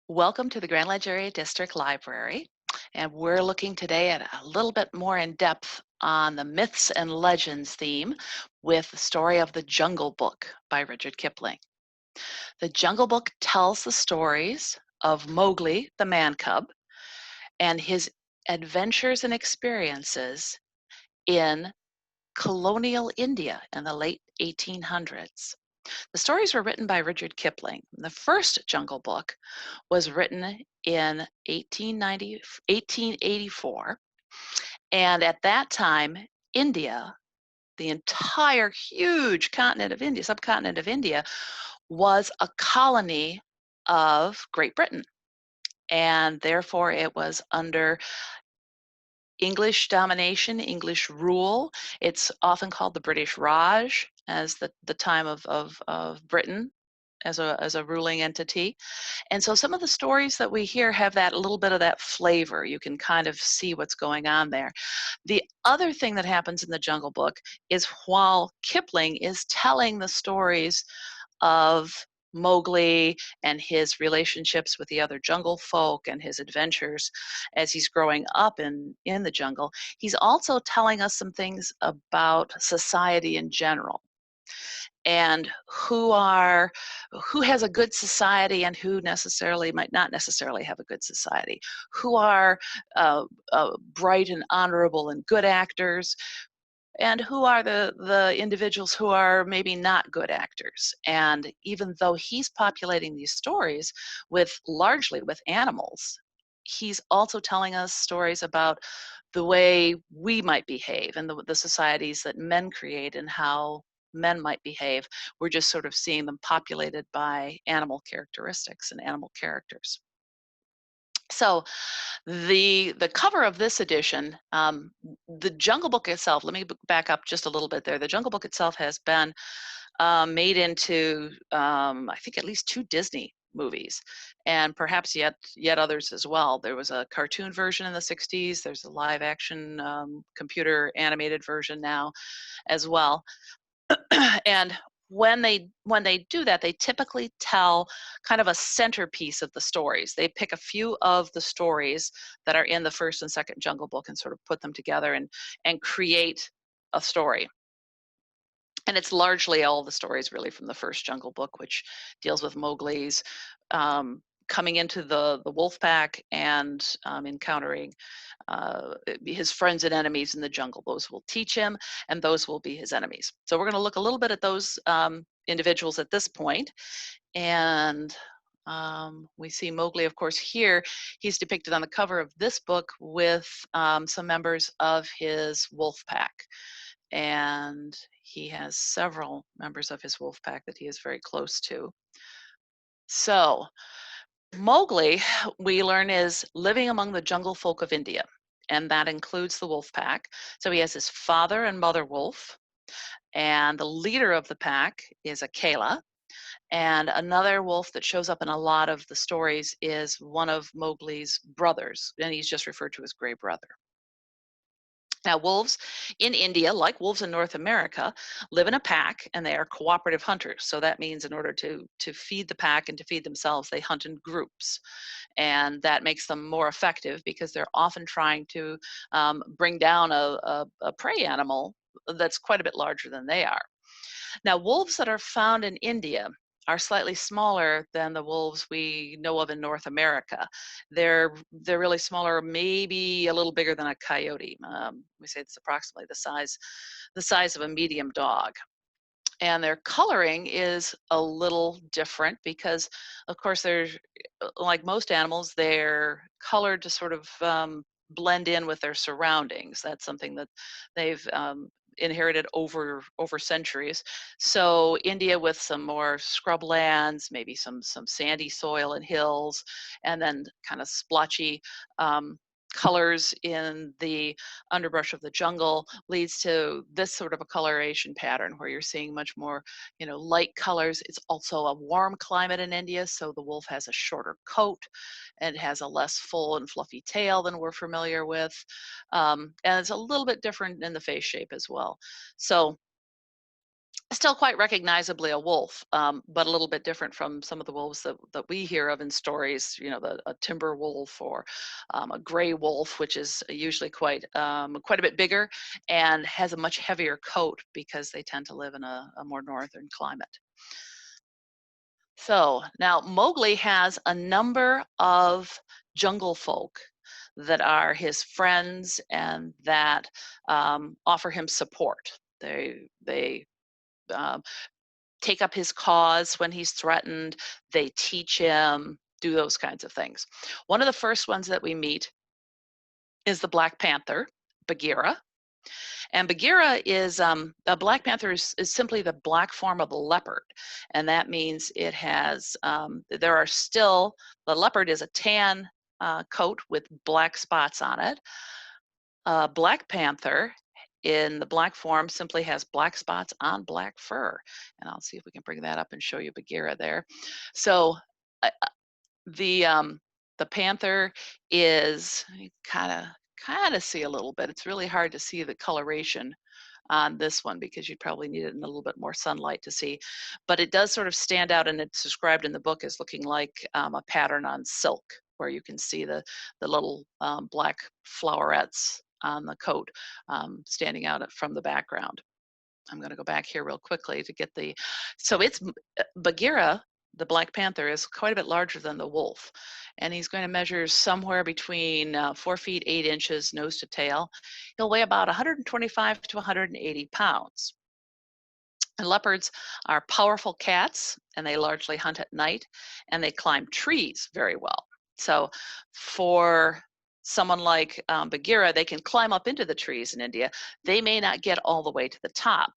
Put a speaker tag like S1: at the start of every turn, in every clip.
S1: Welcome to the Grand Ledge Area District Library, and we're looking today at a little bit more in depth on the myths and legends theme with the story of the Jungle Book by Rudyard Kipling. The Jungle Book tells the stories of Mowgli, the man cub, and his adventures and experiences in colonial India in the late 1800s. The stories were written by Rudyard Kipling. The first Jungle Book was written in 1884. And at that time, India, the entire huge continent of India, subcontinent of India, was a colony of Great Britain. And therefore, it was under English domination, English rule. It's often called the British Raj as the time of Britain as a ruling entity. And so some of the stories that we hear have that a little bit of that flavor. You can kind of see what's going on there. The other thing that happens in the Jungle Book is while Kipling is telling the stories of Mowgli and his relationships with the other jungle folk and his adventures as he's growing up in the jungle, he's also telling us some things about society in general and who has a good society and who necessarily might not necessarily have a good society, who are bright and honorable and good actors, and who are the individuals who are maybe not good actors. And even though he's populating these stories with largely with animals, he's also telling us stories about the way we might behave and the societies that men create and how men might behave. We're just sort of seeing them populated by animal characteristics and animal characters. So the cover of this edition, the Jungle Book itself, let me back up just a little bit there. The Jungle Book itself has been made into, I think, at least two Disney movies, and perhaps yet others as well. There was a cartoon version in the 60s. There's a live action computer animated version now as well. And when they do that, they typically tell kind of a centerpiece of the stories. They pick a few of the stories that are in the first and second Jungle Book and sort of put them together and create a story. And it's largely all the stories really from the first Jungle Book, which deals with Mowgli's coming into the wolf pack and encountering his friends and enemies in the jungle. Those will teach him, and those will be his enemies. So we're going to look a little bit at those individuals at this point. And we see Mowgli, of course, here. He's depicted on the cover of this book with some members of his wolf pack. And he has several members of his wolf pack that he is very close to. So Mowgli, we learn, is living among the jungle folk of India, and that includes the wolf pack. So he has his father and mother wolf, and the leader of the pack is a Kala. And another wolf that shows up in a lot of the stories is one of Mowgli's brothers, and he's just referred to as Gray Brother. Now, wolves in India, like wolves in North America, live in a pack and they are cooperative hunters. So that means in order to feed the pack and to feed themselves, they hunt in groups. And that makes them more effective because they're often trying to bring down a prey animal that's quite a bit larger than they are. Now, wolves that are found in India are slightly smaller than the wolves we know of in North America. They're really smaller, maybe a little bigger than a coyote. We say it's approximately the size of a medium dog. And their coloring is a little different because, of course, they're like most animals. They're colored to sort of blend in with their surroundings. That's something that they've inherited over centuries. So India with some more scrublands, maybe some sandy soil and hills, and then kind of splotchy colors in the underbrush of the jungle leads to this sort of a coloration pattern where you're seeing much more, light colors. It's also a warm climate in India, so the wolf has a shorter coat and has a less full and fluffy tail than we're familiar with. And it's a little bit different in the face shape as well. So Still quite recognizably a wolf, but a little bit different from some of the wolves that we hear of in stories. You know, a timber wolf or a gray wolf, which is usually quite a bit bigger and has a much heavier coat because they tend to live in a more northern climate. So now Mowgli has a number of jungle folk that are his friends and that offer him support. They um, take up his cause when he's threatened. They teach him, do those kinds of things. One of the first ones that we meet is the Black Panther, Bagheera. And Bagheera is a Black Panther is simply the black form of the leopard, and that means it has. There are still the leopard is a tan coat with black spots on it. Black Panther in the black form simply has black spots on black fur. And I'll see if we can bring that up and show you Bagheera there. So uh, the um, the panther is kind of see a little bit. It's really hard to see the coloration on this one because you'd probably need it in a little bit more sunlight to see. But it does sort of stand out, and it's described in the book as looking like a pattern on silk, where you can see the little black flowerets on the coat standing out from the background. I'm going to go back here real quickly to get the. So it's Bagheera, the Black Panther, is quite a bit larger than the wolf, and he's going to measure somewhere between 4 feet 8 inches nose to tail. He'll weigh about 125 to 180 pounds. And leopards are powerful cats, and they largely hunt at night, and they climb trees very well. So for someone like Bagheera, they can climb up into the trees in India. They may not get all the way to the top.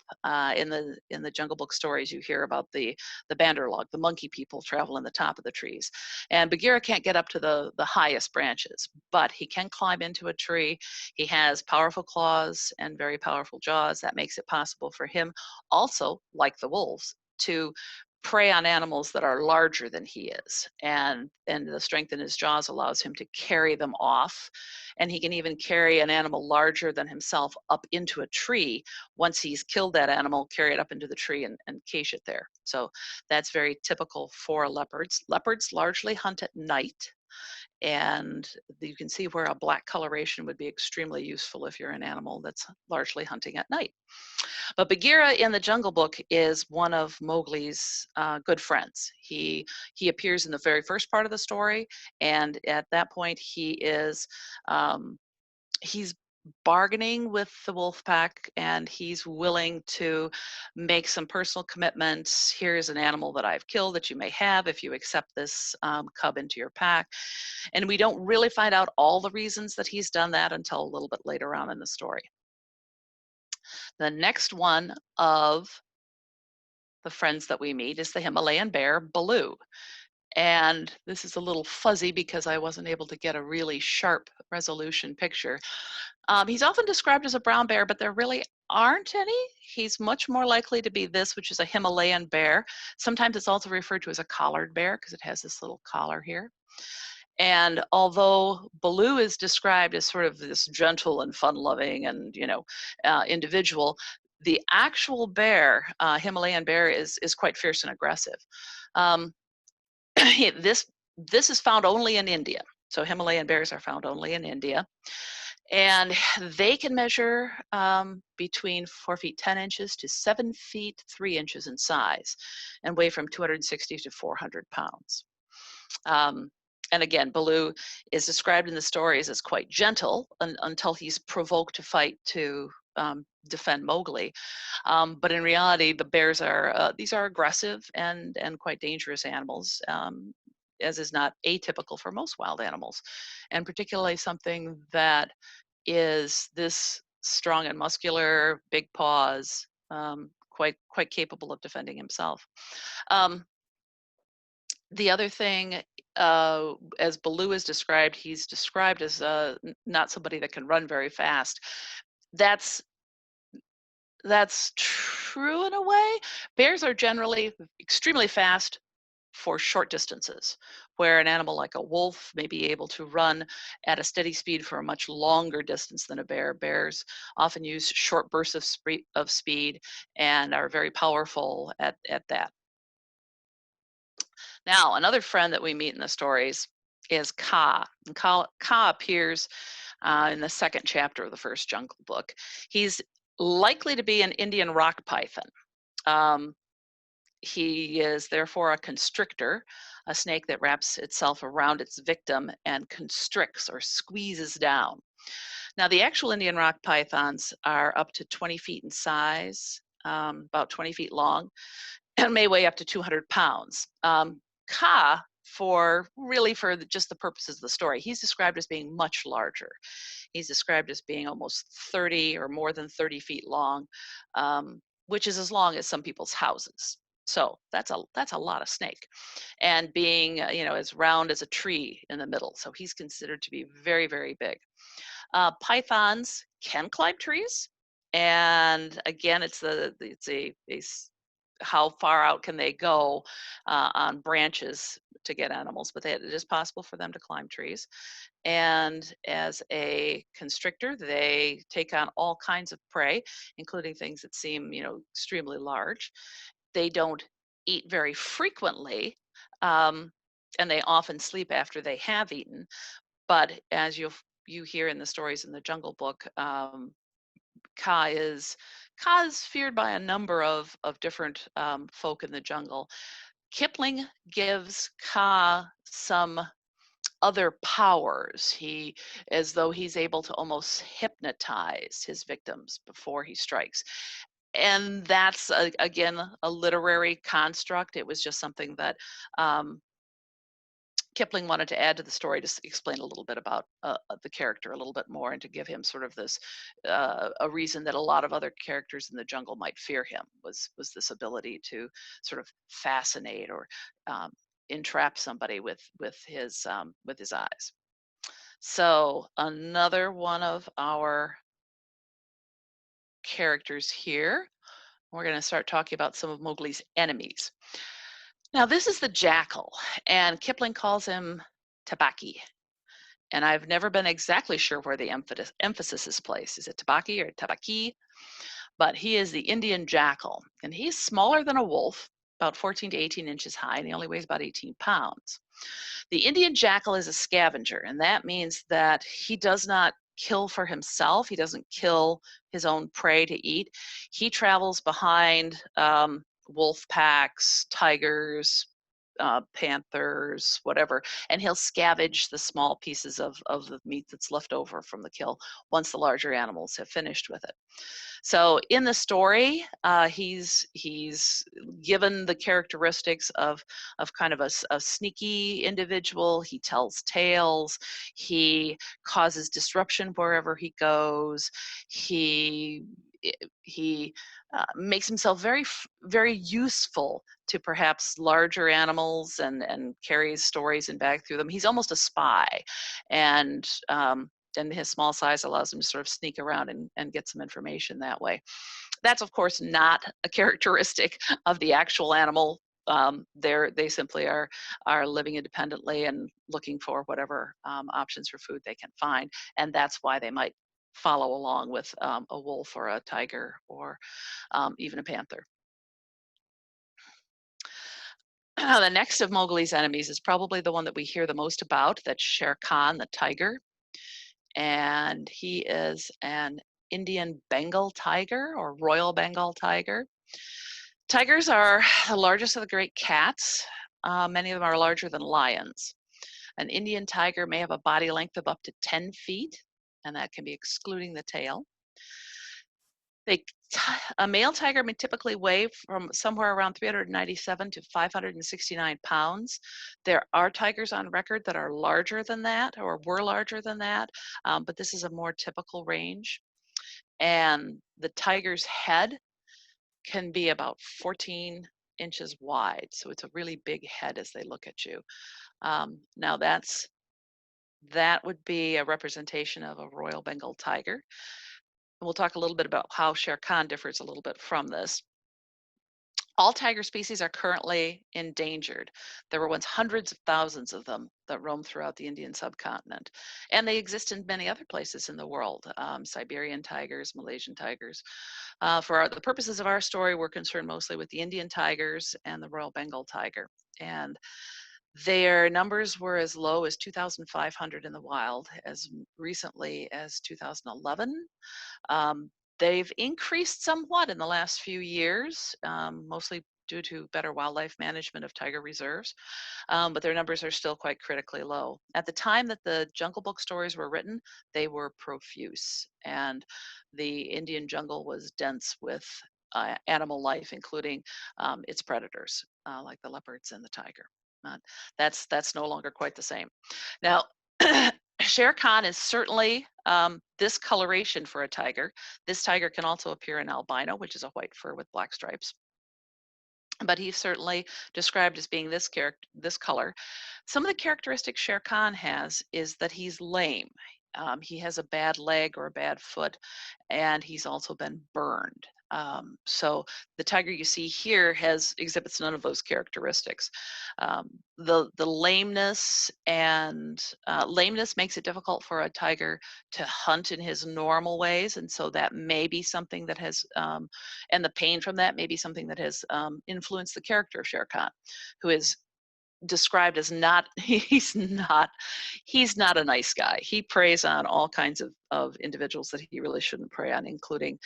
S1: In the Jungle Book stories, you hear about the Bandarlog, the monkey people travel in the top of the trees. And Bagheera can't get up to the highest branches, but he can climb into a tree. He has powerful claws and very powerful jaws. That makes it possible for him also, like the wolves, to prey on animals that are larger than he is, and the strength in his jaws allows him to carry them off, and he can even carry an animal larger than himself up into a tree. Once he's killed that animal, carry it up into the tree and cache it there. So that's very typical for leopards. Leopards largely hunt at night, and you can see where a black coloration would be extremely useful if you're an animal that's largely hunting at night. But Bagheera in the Jungle Book is one of Mowgli's good friends. He appears in the very first part of the story, and at that point um, he's bargaining with the wolf pack, and he's willing to make some personal commitments. Here's an animal that I've killed that you may have if you accept this cub into your pack. And we don't really find out all the reasons that he's done that until a little bit later on in the story. The next one of the friends that we meet is the Himalayan bear, Baloo. And this is a little fuzzy because I wasn't able to get a really sharp resolution picture. He's often described as a brown bear, but there really aren't any. He's much more likely to be this, which is a Himalayan bear. Sometimes it's also referred to as a collared bear because it has this little collar here. And although Baloo is described as sort of this gentle and fun-loving and individual, the actual bear, Himalayan bear, is quite fierce and aggressive. Um, this is found only in India. So Himalayan bears are found only in India, and they can measure between 4 feet 10 inches to 7 feet 3 inches in size, and weigh from 260 to 400 pounds. Um, and again, Baloo is described in the stories as quite gentle until he's provoked to fight to defend Mowgli. But in reality, the bears are these are aggressive and quite dangerous animals, as is not atypical for most wild animals, and particularly something that is this strong and muscular, big paws, quite capable of defending himself. The other thing, as Baloo is described, he's described as not somebody that can run very fast. That's true in a way. Bears are generally extremely fast, for short distances, where an animal like a wolf may be able to run at a steady speed for a much longer distance than a bear. Bears often use short bursts of speed and are very powerful at that. Now, another friend that we meet in the stories is Ka. And Ka appears in the second chapter of the first Jungle Book. He's likely to be an Indian rock python. Um, he is therefore a constrictor, a snake that wraps itself around its victim and constricts or squeezes down. Now, the actual Indian rock pythons are up to 20 feet in size, about 20 feet long, and may weigh up to 200 pounds. Ka, for just the purposes of the story, he's described as being much larger. He's described as being almost 30 or more than 30 feet long, which is as long as some people's houses. So that's a lot of snake, and being as round as a tree in the middle. So he's considered to be very, very big. Pythons can climb trees, and again, it's how far out can they go on branches to get animals, but it is possible for them to climb trees. And as a constrictor, they take on all kinds of prey, including things that seem, extremely large. They don't eat very frequently, um, and they often sleep after they have eaten. But as you hear in the stories in the Jungle Book, Ka is Ka is feared by a number of different folk in the jungle. Kipling gives Ka some other powers. As though he's able to almost hypnotize his victims before he strikes. And that's again a literary construct. It was just something that Kipling wanted to add to the story to explain a little bit about the character a little bit more, and to give him sort of this a reason that a lot of other characters in the jungle might fear him, was this ability to sort of fascinate or entrap somebody with his eyes. So another one of our characters here. We're going to start talking about some of Mowgli's enemies. Now, this is the jackal, and Kipling calls him Tabaki. And I've never been exactly sure where the emphasis is placed. Is it Tabaki or Tabaki? But he is the Indian jackal, and he's smaller than a wolf, about 14 to 18 inches high, and he only weighs about 18 pounds. The Indian jackal is a scavenger, and that means that he does not kill for himself. He doesn't kill his own prey to eat. He travels behind wolf packs, tigers, panthers, whatever, and he'll scavenge the small pieces of the meat that's left over from the kill once the larger animals have finished with it. So in the story, he's given the characteristics of kind of a sneaky individual. He tells tales. He causes disruption wherever he goes. He makes himself very useful to perhaps larger animals, and carries stories and bag through them. He's almost a spy, and his small size allows him to sort of sneak around and get some information that way. That's, of course, not a characteristic of the actual animal. They simply are living independently and looking for whatever options for food they can find, and that's why they might follow along with a wolf or a tiger or even a panther. The next of Mowgli's enemies is probably the one that we hear the most about. That's Shere Khan, the tiger. And he is an Indian Bengal tiger, or Royal Bengal tiger. Tigers are the largest of the great cats. Many of them are larger than lions. An Indian tiger may have a body length of up to 10 feet, and that can be excluding the tail. A male tiger may typically weigh from somewhere around 397 to 569 pounds. There are tigers on record that are larger than that, or were larger than that, but this is a more typical range. And the tiger's head can be about 14 inches wide, so it's a really big head as they look at you. Now that would be a representation of a Royal Bengal tiger. We'll talk a little bit about how Shere Khan differs a little bit from this. All tiger species are currently endangered. There were once hundreds of thousands of them that roam throughout the Indian subcontinent, and they exist in many other places in the world. Siberian tigers, Malaysian tigers. The purposes of our story, we're concerned mostly with the Indian tigers and the Royal Bengal tiger. And their numbers were as low as 2,500 in the wild as recently as 2011. Um, they've increased somewhat in the last few years, mostly due to better wildlife management of tiger reserves, but their numbers are still quite critically low. At the time that the Jungle Book stories were written, they were profuse, and the Indian jungle was dense with animal life, including its predators, like the leopards and the tiger. That's no longer quite the same. Now, Shere Khan is certainly this coloration for a tiger. This tiger can also appear in albino, which is a white fur with black stripes. But he's certainly described as being this color. Some of the characteristics Shere Khan has is that he's lame. He has a bad leg or a bad foot, and he's also been burned. So the tiger you see here exhibits none of those characteristics. The lameness makes it difficult for a tiger to hunt in his normal ways, and so that may be something that has, and the pain from that may be something that has influenced the character of Shere Khan, who is described as he's not a nice guy. He preys on all kinds of individuals that he really shouldn't prey on, including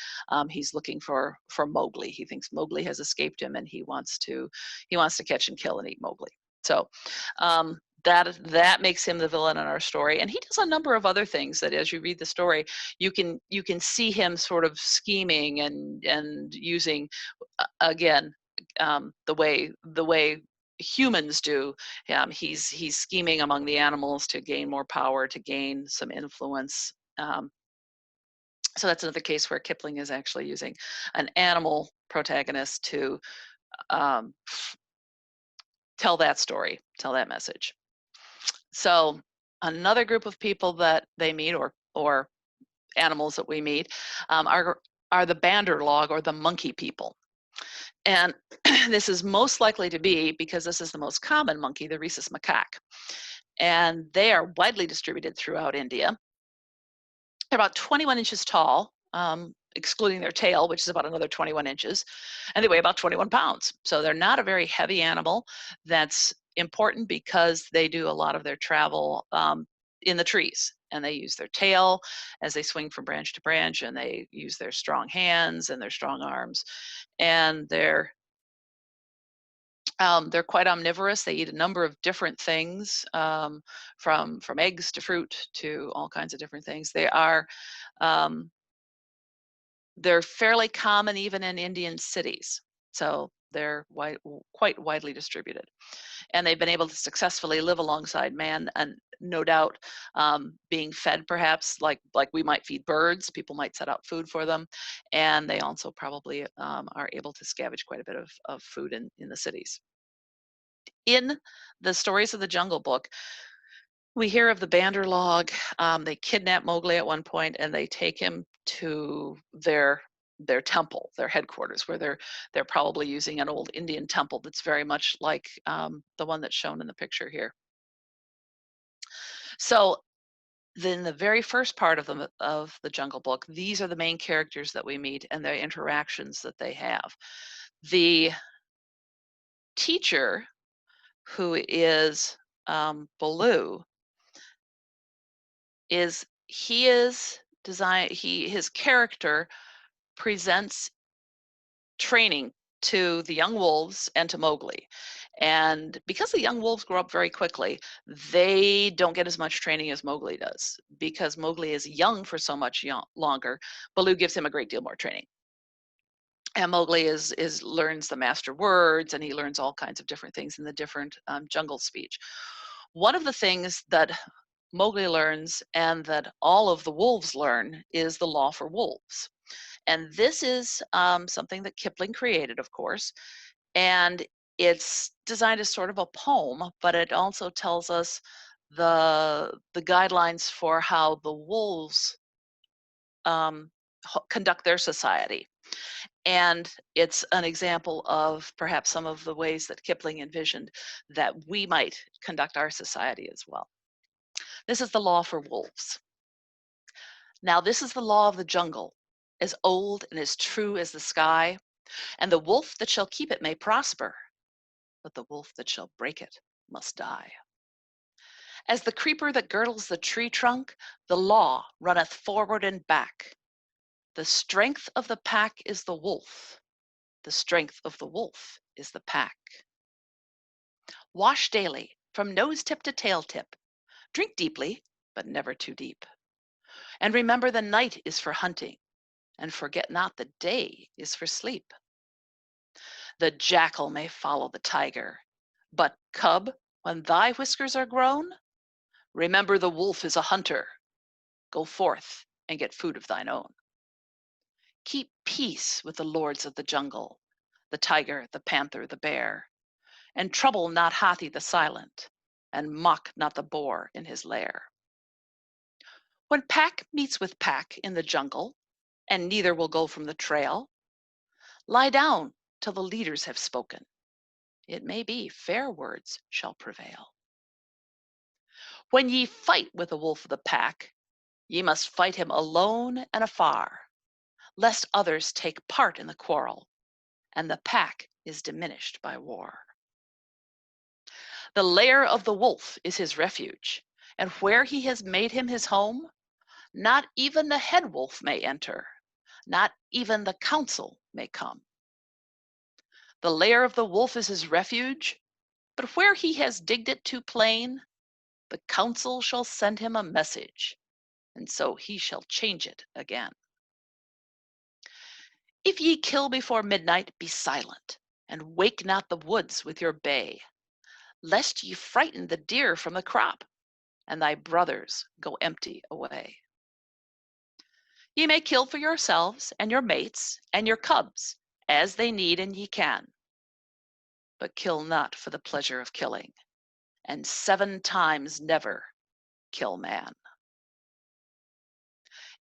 S1: he's looking for Mowgli. He thinks Mowgli has escaped him, and he wants to catch and kill and eat Mowgli. So that makes him the villain in our story, and he does a number of other things that, as you read the story, you can see him sort of scheming and using again the way humans do. He's scheming among the animals to gain more power, to gain some influence. So that's another case where Kipling is actually using an animal protagonist to tell that story, tell that message. So another group of people that they meet, or animals that we meet, are the Banderlog, or the monkey people. And this is most likely to be because this is the most common monkey, the rhesus macaque. And they are widely distributed throughout India. They're about 21 inches tall, excluding their tail, which is about another 21 inches, and they weigh about 21 pounds. So they're not a very heavy animal. That's important because they do a lot of their travel in the trees, and they use their tail as they swing from branch to branch, and they use their strong hands and their strong arms, and they're quite omnivorous. They eat a number of different things, from eggs to fruit to all kinds of different things. They're fairly common even in Indian cities, so they're quite widely distributed. And they've been able to successfully live alongside man, and no doubt being fed perhaps like we might feed birds. People might set out food for them, and they also probably are able to scavenge quite a bit of food in the cities. In the Stories of the Jungle Book, we hear of the Banderlog. They kidnap Mowgli at one point, and they take him to their temple, their headquarters, where they're probably using an old Indian temple that's very much like the one that's shown in the picture here. So then the very first part of the Jungle Book, these are the main characters that we meet and the interactions that they have. The teacher, who is Baloo, his character presents training to the young wolves and to Mowgli. And because the young wolves grow up very quickly, they don't get as much training as Mowgli does. Because Mowgli is young for so much longer, Baloo gives him a great deal more training. And Mowgli learns the master words, and he learns all kinds of different things in the different jungle speech. One of the things that Mowgli learns, and that all of the wolves learn, is the law for wolves. And this is something that Kipling created, of course, and it's designed as sort of a poem, but it also tells us the guidelines for how the wolves conduct their society. And it's an example of perhaps some of the ways that Kipling envisioned that we might conduct our society as well. This is the law for wolves. Now, this is the law of the jungle, as old and as true as the sky. And the wolf that shall keep it may prosper, but the wolf that shall break it must die. As the creeper that girdles the tree trunk, the law runneth forward and back. The strength of the pack is the wolf. The strength of the wolf is the pack. Wash daily, from nose tip to tail tip. Drink deeply, but never too deep. And remember the night is for hunting, and forget not the day is for sleep. The jackal may follow the tiger, but cub, when thy whiskers are grown, remember the wolf is a hunter. Go forth and get food of thine own. Keep peace with the lords of the jungle, the tiger, the panther, the bear, and trouble not Hathi the silent, and mock not the boar in his lair. When pack meets with pack in the jungle, and neither will go from the trail, lie down till the leaders have spoken. It may be fair words shall prevail. When ye fight with the wolf of the pack, ye must fight him alone and afar, lest others take part in the quarrel, and the pack is diminished by war. The lair of the wolf is his refuge, and where he has made him his home, not even the head wolf may enter, not even the council may come. The lair of the wolf is his refuge, but where he has digged it too plain, the council shall send him a message, and so he shall change it again. If ye kill before midnight, be silent, and wake not the woods with your bay, lest ye frighten the deer from the crop, and thy brothers go empty away. Ye may kill for yourselves and your mates and your cubs, as they need and ye can, but kill not for the pleasure of killing, and 7 times never kill man.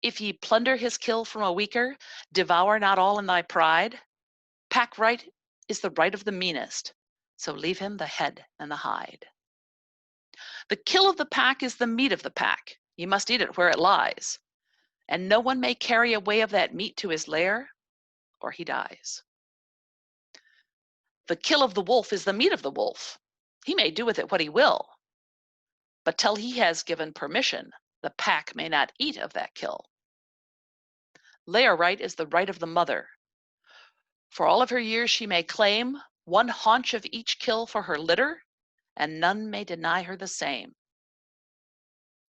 S1: If ye plunder his kill from a weaker, devour not all in thy pride. Pack right is the right of the meanest, so leave him the head and the hide. The kill of the pack is the meat of the pack. Ye must eat it where it lies, and no one may carry away of that meat to his lair, or he dies. The kill of the wolf is the meat of the wolf. He may do with it what he will, but till he has given permission, the pack may not eat of that kill. Lair right is the right of the mother. For all of her years she may claim 1 haunch of each kill for her litter, and none may deny her the same.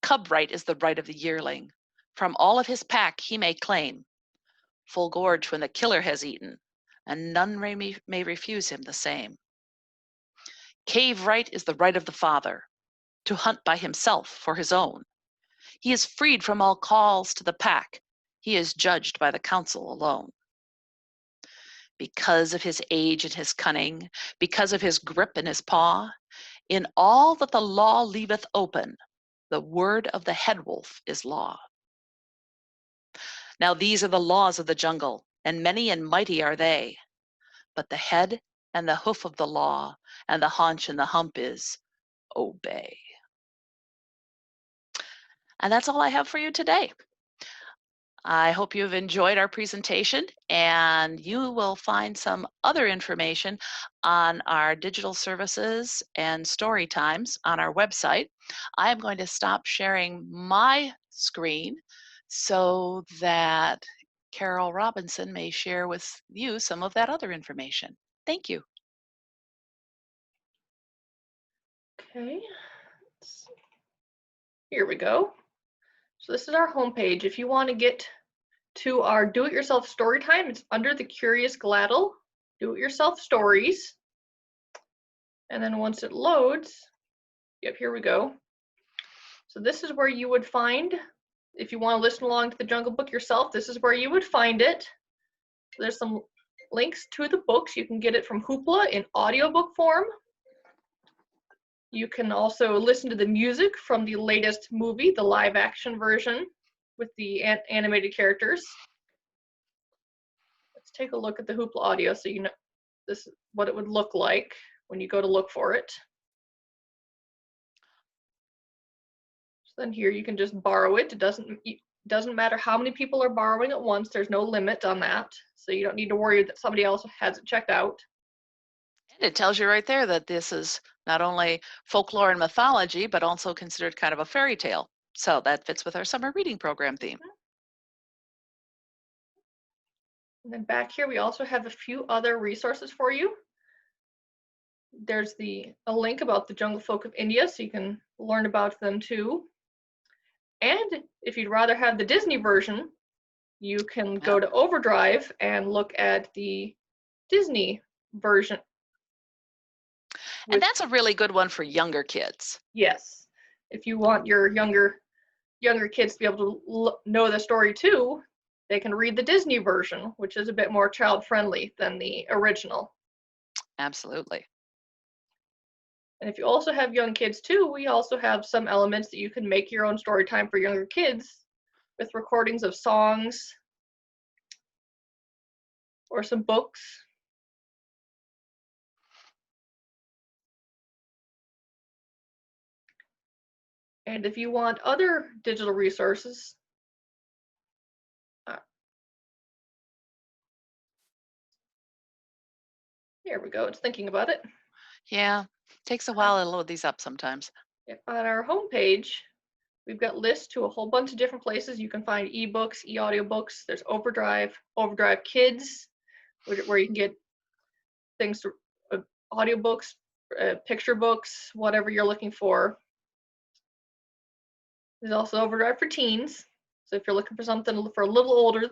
S1: Cub right is the right of the yearling. From all of his pack he may claim full gorge when the killer has eaten, and none may refuse him the same. Cave right is the right of the father, to hunt by himself for his own. He is freed from all calls to the pack. He is judged by the council alone. Because of his age and his cunning, because of his grip and his paw, in all that the law leaveth open, the word of the head wolf is law. Now these are the laws of the jungle, and many and mighty are they. But the head and the hoof of the law, and the haunch and the hump is obey. And that's all I have for you today. I hope you've enjoyed our presentation, and you will find some other information on our digital services and story times on our website. I am going to stop sharing my screen so that Carol Robinson may share with you some of that other information. Thank you.
S2: Okay, here we go. So this is our homepage. If you want to get to our do-it-yourself story time, it's under the Curious Gladdle do-it-yourself stories. And then once it loads, yep, here we go. So this is where you would find, if you want to listen along to the Jungle Book yourself, this is where you would find it. There's some links to the books. You can get it from Hoopla in audiobook form. You can also listen to the music from the latest movie, the live action version with the animated characters. Let's take a look at the Hoopla audio so you know this is what it would look like when you go to look for it. So then here you can just borrow it. It doesn't matter how many people are borrowing at once. There's no limit on that. So you don't need to worry that somebody else has it checked out.
S1: And it tells you right there that this is not only folklore and mythology, but also considered kind of a fairy tale. So that fits with our summer reading program theme.
S2: And then back here, we also have a few other resources for you. There's a link about the Jungle Folk of India, so you can learn about them too. And if you'd rather have the Disney version, you can go to Overdrive and look at the Disney version.
S1: And that's a really good one for younger kids.
S2: Yes. If you want your younger kids to be able to know the story too, they can read the Disney version, which is a bit more child-friendly than the original.
S1: Absolutely.
S2: And if you also have young kids too, we also have some elements that you can make your own story time for younger kids with recordings of songs or some books. And if you want other digital resources, there we go, it's thinking about it.
S1: Yeah, takes a while to load these up sometimes.
S2: On our homepage, we've got lists to a whole bunch of different places. You can find ebooks, e-audiobooks. There's Overdrive, Overdrive Kids, where you can get things, audiobooks, picture books, whatever you're looking for. There's also Overdrive for teens. So if you're looking for something for a little older,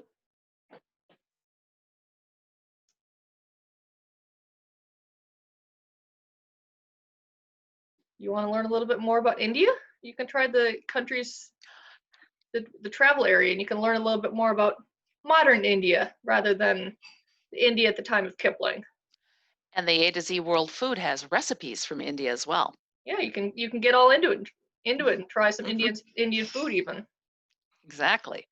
S2: you want to learn a little bit more about India, you can try the country's, the travel area, and you can learn a little bit more about modern India rather than India at the time of Kipling.
S1: And the A to Z World Food has recipes from India as well.
S2: Yeah, you can get all into it and try some Indian food even.
S1: Exactly.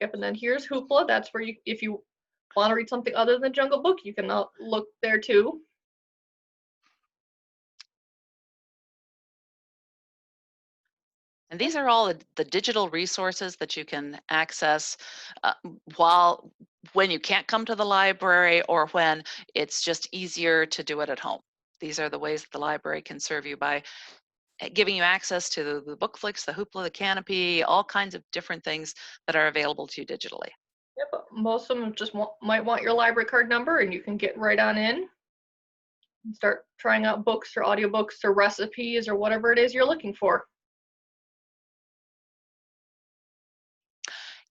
S2: Yep, and then here's Hoopla. That's where if you want to read something other than Jungle Book, you can look there too.
S1: And these are all the digital resources that you can access when you can't come to the library or when it's just easier to do it at home. These are the ways that the library can serve you by giving you access to the Bookflix, the Hoopla, the Canopy, all kinds of different things that are available to you digitally.
S2: Yeah, but most of them just might want your library card number, and you can get right on in and start trying out books or audiobooks or recipes or whatever it is you're looking for.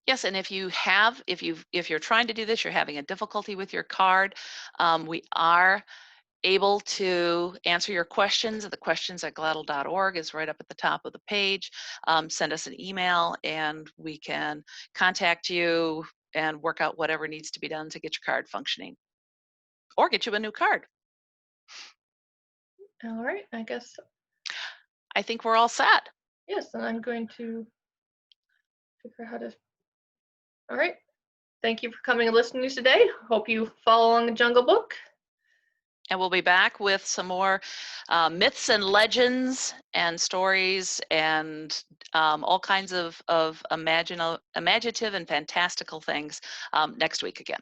S1: Yes, and if you're trying to do this, you're having a difficulty with your card, we are able to answer your questions. The questions@gladl.org is right up at the top of the page. Send us an email and we can contact you and work out whatever needs to be done to get your card functioning or get you a new card.
S2: All right, I guess.
S1: I think we're all set.
S2: Yes, and I'm going to figure out how to. All right. Thank you for coming and listening today. Hope you follow along the Jungle Book.
S1: And we'll be back with some more myths and legends and stories and all kinds of imaginative and fantastical things next week again.